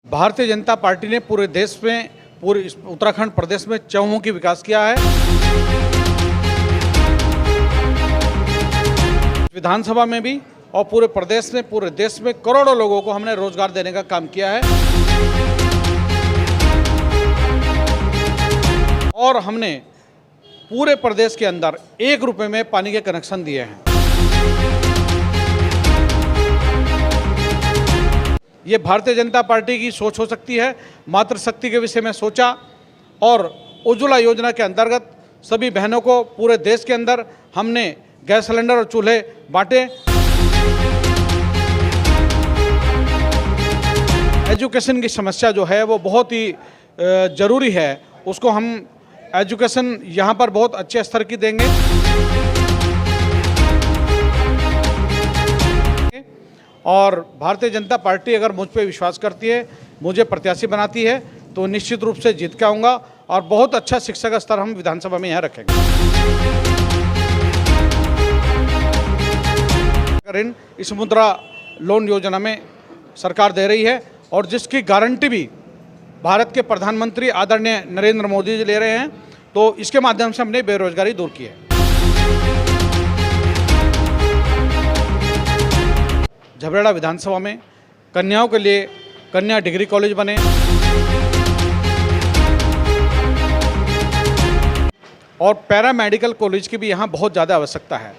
Bharatiya Janata party ने पूरे देश में, पूरे उत्तराखंड प्रदेश में चहुमुखी विकास किया है। विधानसभा में भी और पूरे प्रदेश में, पूरे देश में करोड़ों लोगों को हमने रोजगार देने का काम किया है। और हमने पूरे प्रदेश के अंदर 1 रुपए में पानी के कनेक्शन दिए हैं। ये भारतीय जनता पार्टी की सोच हो सकती है। मातृशक्ति के विषय में सोचा और उज्ज्वला योजना के अंतर्गत सभी बहनों को पूरे देश के अंदर हमने गैस सिलेंडर और चूल्हे बांटे। एजुकेशन की समस्या जो है वो बहुत ही ज़रूरी है, उसको हम एजुकेशन यहाँ पर बहुत अच्छे स्तर की देंगे। और भारतीय जनता पार्टी अगर मुझ पे विश्वास करती है, मुझे प्रत्याशी बनाती है, तो निश्चित रूप से जीत के आऊँगा और बहुत अच्छा शिक्षा का स्तर हम विधानसभा में यहाँ रखेंगे। ऋण इस मुद्रा लोन योजना में सरकार दे रही है और जिसकी गारंटी भी भारत के प्रधानमंत्री आदरणीय नरेंद्र मोदी जी ले रहे हैं, तो इसके माध्यम से हमने बेरोजगारी दूर की है। झबरेड़ा विधानसभा में कन्याओं के लिए कन्या डिग्री कॉलेज बने और पैरामेडिकल कॉलेज की भी यहाँ बहुत ज़्यादा आवश्यकता है।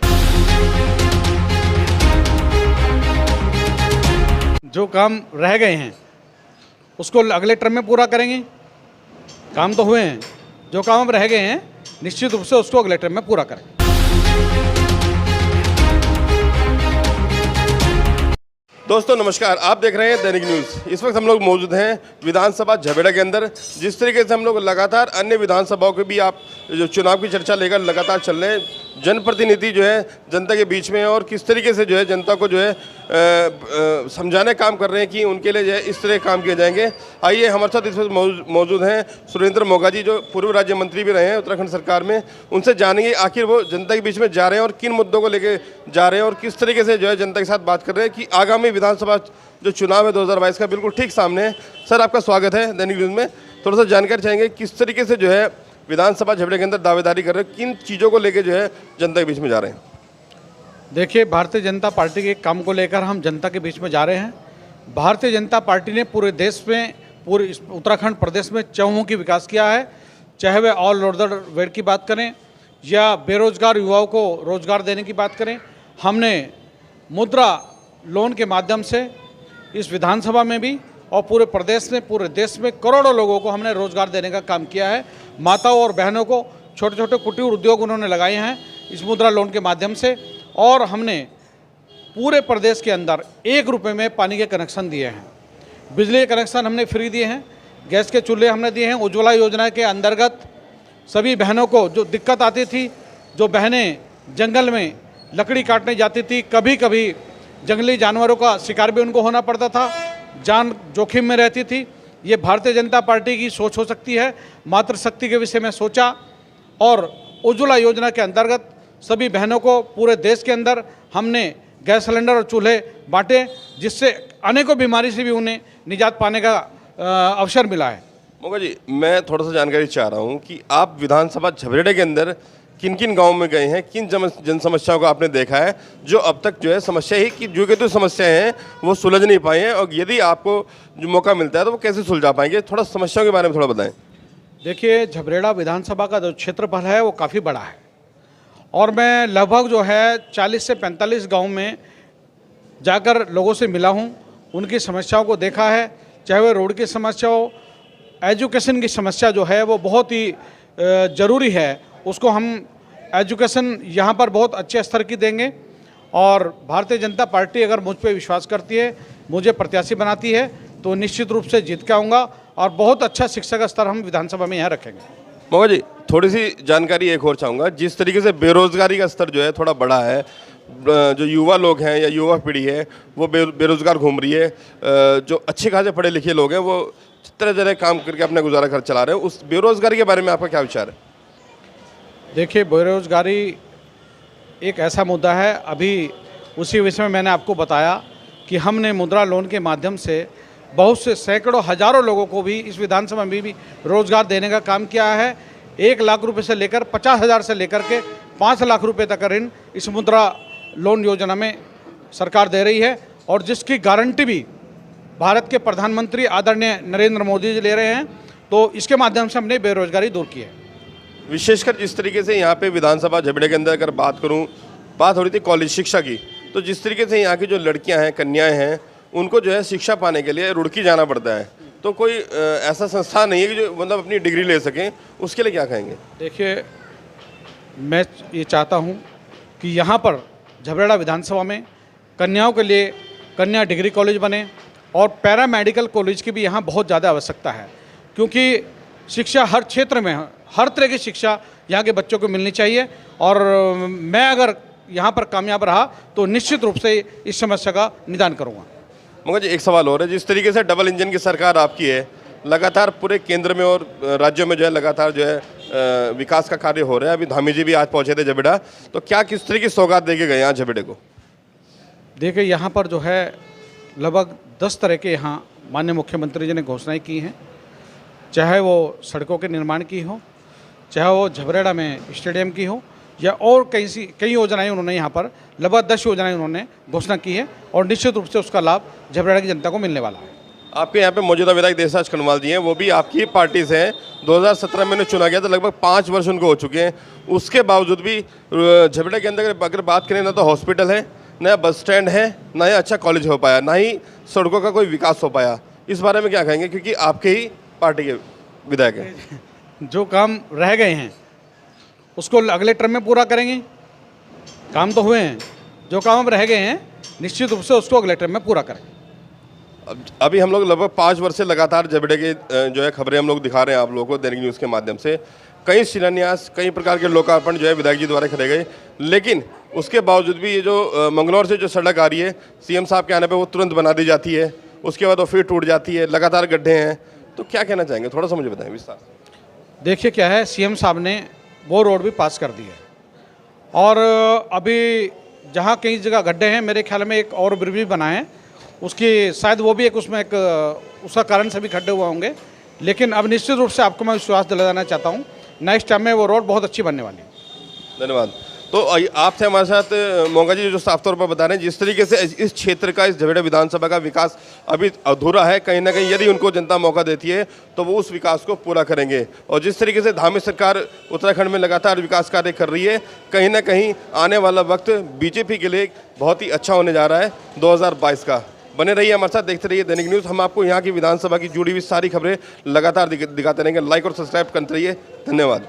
जो काम रह गए हैं उसको अगले टर्म में पूरा करेंगे। काम तो हुए हैं, जो काम अब रह गए हैं निश्चित रूप से उसको अगले टर्म में पूरा करेंगे। दोस्तों नमस्कार, आप देख रहे हैं दैनिक न्यूज़। इस वक्त हम लोग मौजूद हैं विधानसभा झबरेड़ा के अंदर। जिस तरीके से हम लोग लगातार अन्य विधानसभाओं के भी आप जो चुनाव की चर्चा लेकर लगातार चल रहे हैं, जनप्रतिनिधि जो है जनता के बीच में और किस तरीके से जो है जनता को जो है समझाने काम कर रहे हैं कि उनके लिए जो है इस तरह काम किए जाएंगे। आइए हमारे साथ इस वक्त मौजूद हैं सुरेंद्र मोगा जी, जो पूर्व राज्य मंत्री भी रहे हैं उत्तराखंड सरकार में। उनसे जानेंगे आखिर वो जनता के बीच में जा रहे हैं और किन मुद्दों को लेके जा रहे हैं और किस तरीके से जो है जनता के साथ बात कर रहे हैं कि आगामी विधानसभा जो चुनाव है 2022 का बिल्कुल ठीक सामने है। सर, आपका स्वागत है दैनिक न्यूज़ में। थोड़ा सा जानकारी चाहेंगे किस तरीके से जो है विधानसभा झबरेड़ा के अंदर दावेदारी कर रहे हैं, किन चीज़ों को लेके जो है जनता के बीच में जा रहे हैं? देखिए, भारतीय जनता पार्टी के काम को लेकर हम जनता के बीच में जा रहे हैं। भारतीय जनता पार्टी ने पूरे देश में, पूरे उत्तराखंड प्रदेश में चहुमुखी विकास किया है। चाहे वे ऑल ओवर वर्ल्ड की बात करें या बेरोजगार युवाओं को रोजगार देने की बात करें, हमने मुद्रा लोन के माध्यम से इस विधानसभा में भी और पूरे प्रदेश में, पूरे देश में करोड़ों लोगों को हमने रोजगार देने का काम किया है। माताओं और बहनों को छोटे छोटे कुटीर उद्योग उन्होंने लगाए हैं इस मुद्रा लोन के माध्यम से। और हमने पूरे प्रदेश के अंदर 1 रुपए में पानी के कनेक्शन दिए हैं। बिजली के कनेक्शन हमने फ्री दिए हैं, गैस के चूल्हे हमने दिए हैं। उज्ज्वला योजना के अंतर्गत सभी बहनों को जो दिक्कत आती थी, जो बहनें जंगल में लकड़ी काटने जाती थी, कभी कभी जंगली जानवरों का शिकार भी उनको होना पड़ता था, जान जोखिम में रहती थी। ये भारतीय जनता पार्टी की सोच हो सकती है। मातृशक्ति के विषय में सोचा और उज्ज्वला योजना के अंतर्गत सभी बहनों को पूरे देश के अंदर हमने गैस सिलेंडर और चूल्हे बांटे, जिससे अनेकों बीमारी से भी उन्हें निजात पाने का अवसर मिला है। मोगा जी, मैं थोड़ा सा जानकारी चाह रहा हूँ कि आप विधानसभा झबरेड़ा के अंदर किन किन गाँव में गए हैं, किन जन समस्याओं को आपने देखा है जो अब तक जो है समस्या ही कि जो कि तो समस्याएं हैं वो सुलझ नहीं पाई हैं, और यदि आपको जो मौका मिलता है तो वो कैसे सुलझा पाएंगे? थोड़ा समस्याओं के बारे में थोड़ा बताएं। देखिए, झबरेड़ा विधानसभा का जो क्षेत्रफल है वो काफ़ी बड़ा है और मैं लगभग जो है 40 से 45 गाँव में जाकर लोगों से मिला हूँ, उनकी समस्याओं को देखा है। चाहे वह रोड की समस्या हो, एजुकेशन की समस्या जो है वो बहुत ही ज़रूरी है, उसको हम एजुकेशन यहाँ पर बहुत अच्छे स्तर की देंगे। और भारतीय जनता पार्टी अगर मुझ पे विश्वास करती है, मुझे प्रत्याशी बनाती है, तो निश्चित रूप से जीत के आऊँगा और बहुत अच्छा शिक्षा का स्तर हम विधानसभा में यहाँ रखेंगे। मोगा जी, थोड़ी सी जानकारी एक और चाहूँगा। जिस तरीके से बेरोजगारी का स्तर जो है थोड़ा बड़ा है, जो युवा लोग हैं या युवा पीढ़ी है वो बेरोजगार घूम रही है, जो अच्छे खासे पढ़े लिखे लोग हैं वो तरह तरह काम करके अपना गुजारा कर चला रहे हैं, उस बेरोजगारी के बारे में आपका क्या विचार है? देखिए, बेरोजगारी एक ऐसा मुद्दा है, अभी उसी विषय में मैंने आपको बताया कि हमने मुद्रा लोन के माध्यम से बहुत से सैकड़ों हजारों लोगों को भी इस विधानसभा में भी रोजगार देने का काम किया है। 1 लाख रुपए से लेकर 50,000 से लेकर के 5 लाख रुपए तक का ऋण इस मुद्रा लोन योजना में सरकार दे रही है, और जिसकी गारंटी भी भारत के प्रधानमंत्री आदरणीय नरेंद्र मोदी जी ले रहे हैं। तो इसके माध्यम से हमने बेरोजगारी दूर की है। विशेषकर जिस तरीके से यहाँ पे विधानसभा झबड़े के अंदर अगर बात करूँ, बात हो रही थी कॉलेज शिक्षा की, तो जिस तरीके से यहाँ की जो लड़कियाँ हैं, कन्याएँ हैं, उनको जो है शिक्षा पाने के लिए रुड़की जाना पड़ता है। तो कोई ऐसा संस्थान नहीं है कि जो मतलब अपनी डिग्री ले सकें, उसके लिए क्या कहेंगे? देखिए, मैं ये चाहता हूँ कि यहाँ पर झबरेड़ा विधानसभा में कन्याओं के लिए कन्या डिग्री कॉलेज बने, और पैरामेडिकल कॉलेज की भी यहाँ बहुत ज़्यादा आवश्यकता है, क्योंकि शिक्षा हर क्षेत्र में, हर तरह की शिक्षा यहाँ के बच्चों को मिलनी चाहिए। और मैं अगर यहाँ पर कामयाब रहा तो निश्चित रूप से इस समस्या का निदान करूँगा। मगर जी एक सवाल और है, जिस तरीके से डबल इंजन की सरकार आपकी है, लगातार पूरे केंद्र में और राज्यों में जो है लगातार जो है विकास का कार्य हो रहा है। अभी धामी जी भी आज पहुंचे थे झबेड़ा, तो क्या किस तरह की सौगात दे के गए यहाँ झबेड़े को? देखिए, यहाँ पर जो है लगभग 10 तरह के यहाँ माननीय मुख्यमंत्री जी ने घोषणाएं की हैं, चाहे वो सड़कों के निर्माण की हो, चाहे वो झबरेड़ा में स्टेडियम की हो, या और कई योजनाएं उन्होंने यहाँ पर लगभग 10 योजनाएं उन्होंने घोषणा की है, और निश्चित रूप से उसका लाभ झबरेड़ा की जनता को मिलने वाला है। आपके यहाँ पे मौजूदा विधायक देसराज कनवाल जी हैं, वो भी आपकी ही पार्टी से हैं। 2017 में उन्हें चुना गया, तो लगभग 5 वर्ष उनको हो चुके हैं। उसके बावजूद भी झबरेड़ा के अंदर अगर बात करें, ना तो हॉस्पिटल है, ना बस स्टैंड है, ना ही अच्छा कॉलेज हो पाया, ना ही सड़कों का कोई विकास हो पाया। इस बारे में क्या कहेंगे, क्योंकि आपके ही पार्टी के विधायक हैं? जो काम रह गए हैं उसको अगले टर्म में पूरा करेंगे। काम तो हुए हैं, जो काम अब रह गए हैं निश्चित रूप से उसको अगले टर्म में पूरा करेंगे। अभी हम लोग लगभग 5 वर्ष से लगातार झबड़े के जो है खबरें हम लोग दिखा रहे हैं आप लोगों को दैनिक न्यूज़ के माध्यम से। कई शिलान्यास, कई प्रकार के लोकार्पण जो है विधायक जी द्वारा करे गए, लेकिन उसके बावजूद भी ये जो मंगलौर से जो सड़क आ रही है, सीएम साहब के आने पे वो तुरंत बना दी जाती है, उसके बाद वो फिर टूट जाती है, लगातार गड्ढे हैं। तो क्या कहना चाहेंगे, थोड़ा सा मुझे बताएं विस्तार से। देखिए, क्या है, सीएम साहब ने वो रोड भी पास कर दी है, और अभी जहाँ कई जगह गड्ढे हैं, मेरे ख्याल में एक और ब्रिज भी बना है, उसकी शायद वो भी एक उसमें एक उसका कारण से भी खड्डे हुए होंगे। लेकिन अब निश्चित रूप से आपको मैं विश्वास दिलाना चाहता हूँ, नेक्स्ट टाइम में वो रोड बहुत अच्छी बनने वाली है। धन्यवाद। तो आपसे हमारे साथ मोंगा जी जो साफ तौर पर बता रहे हैं, जिस तरीके से इस क्षेत्र का, इस झबेड़ा विधानसभा का विकास अभी अधूरा है, कहीं ना कहीं यदि उनको जनता मौका देती है तो वो उस विकास को पूरा करेंगे। और जिस तरीके से धामी सरकार उत्तराखंड में लगातार विकास कार्य कर रही है, कहीं ना कहीं आने वाला वक्त बीजेपी के लिए बहुत ही अच्छा होने जा रहा है 2022 का। बने रहिए हमारे साथ, देखते रहिए दैनिक न्यूज़। हम आपको यहाँ की विधानसभा की जुड़ी हुई सारी खबरें लगातार दिखाते रहेंगे। लाइक और सब्सक्राइब करते रहिए। धन्यवाद।